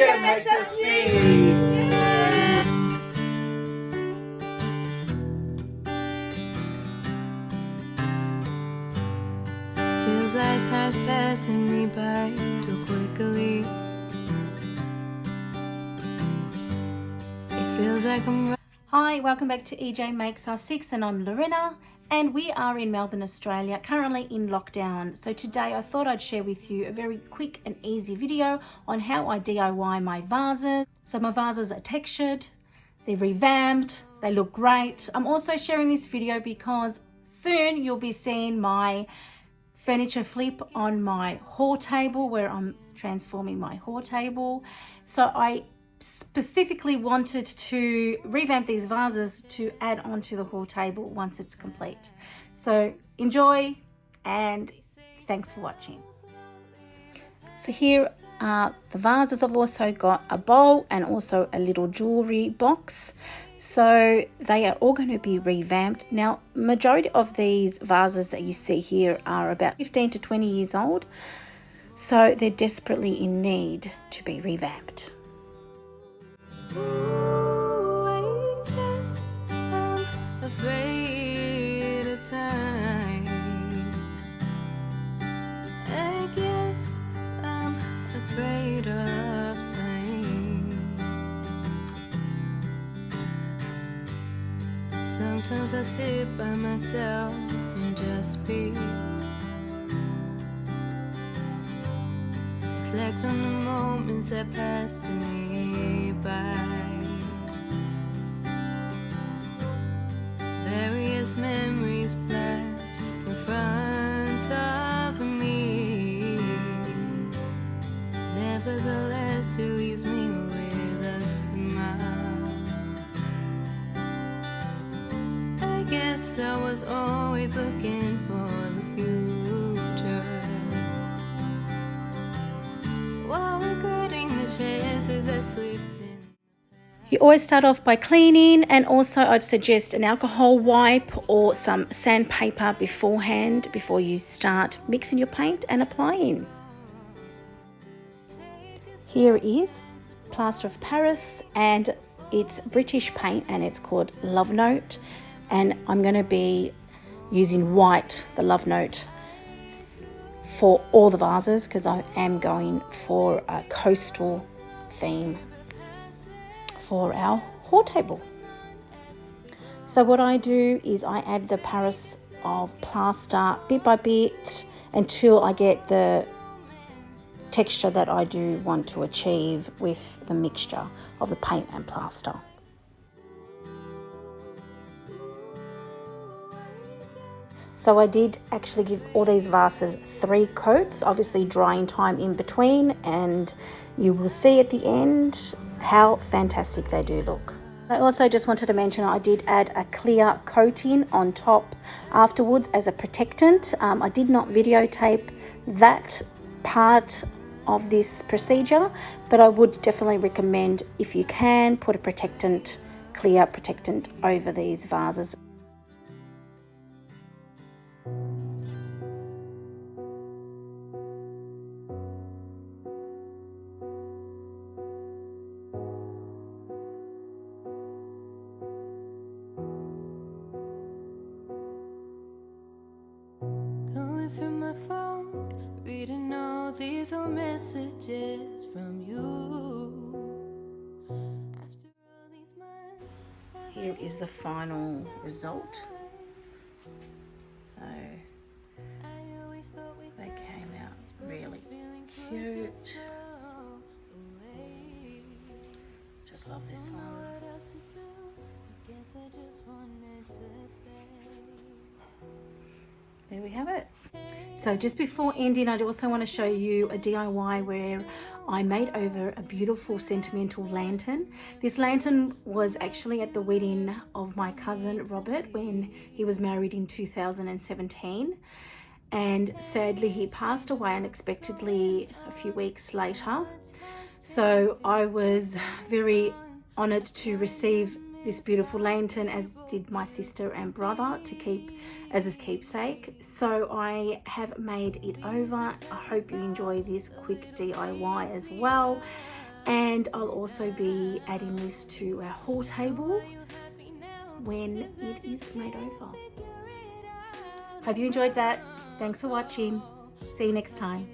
EJ makes us sing. Feels like time's passing me by too quickly. It feels like I'm... Hi, welcome back to EJ Makes Us 6 and I'm Lorena and we are in Melbourne, Australia, currently in lockdown. So today I thought I'd share with you a very quick and easy video on how I DIY my vases. So my vases are textured, they're revamped, they look great. I'm also sharing this video because soon you'll be seeing my furniture flip on my hall table where I'm transforming my hall table. So I specifically wanted to revamp these vases to add onto the hall table once it's complete. So enjoy and thanks for watching. So here are the vases. I've also got a bowl and also a little jewelry box. So they are all going to be revamped. Now, majority of these vases that you see here are about 15 to 20 years old. So they're desperately in need to be revamped. Ooh, I guess I'm afraid of time. I guess I'm afraid of time. Sometimes I sit by myself and just be. Reflect on the moments that passed me by. Various memories flash in front of me. Nevertheless, it leaves me with a smile. I guess I was always looking for the future, while regretting the chances I slipped in. You always start off by cleaning, and also I'd suggest an alcohol wipe or some sandpaper beforehand before you start mixing your paint and applying. Here is Plaster of Paris and it's British paint and it's called Love Note, and I'm going to be using white, the Love Note, for all the vases because I am going for a coastal theme for our hall table. So what I do is I add the Paris of plaster bit by bit until I get the texture that I do want to achieve with the mixture of the paint and plaster. So I did actually give all these vases 3 coats, obviously drying time in between, and you will see at the end how fantastic they do look. I also just wanted to mention I did add a clear coating on top afterwards as a protectant. I did not videotape that part of this procedure, but I would definitely recommend, if you can, put a protectant, clear protectant over these vases. Through my phone, reading all these old messages from you. After all these months, Here is the final result. So they came out really cute. Just love this one. There we have it. So just before ending, I also want to show you a DIY where I made over a beautiful sentimental lantern. This lantern was actually at the wedding of my cousin Robert when he was married in 2017. And sadly, he passed away unexpectedly a few weeks later. So I was very honored to receive this beautiful lantern, as did my sister and brother, to keep as a keepsake. So I have made it over. I hope you enjoy this quick DIY as well. And And I'll also be adding this to our hall table when it is made over. Hope you enjoyed that. Thanks for watching. See you next time.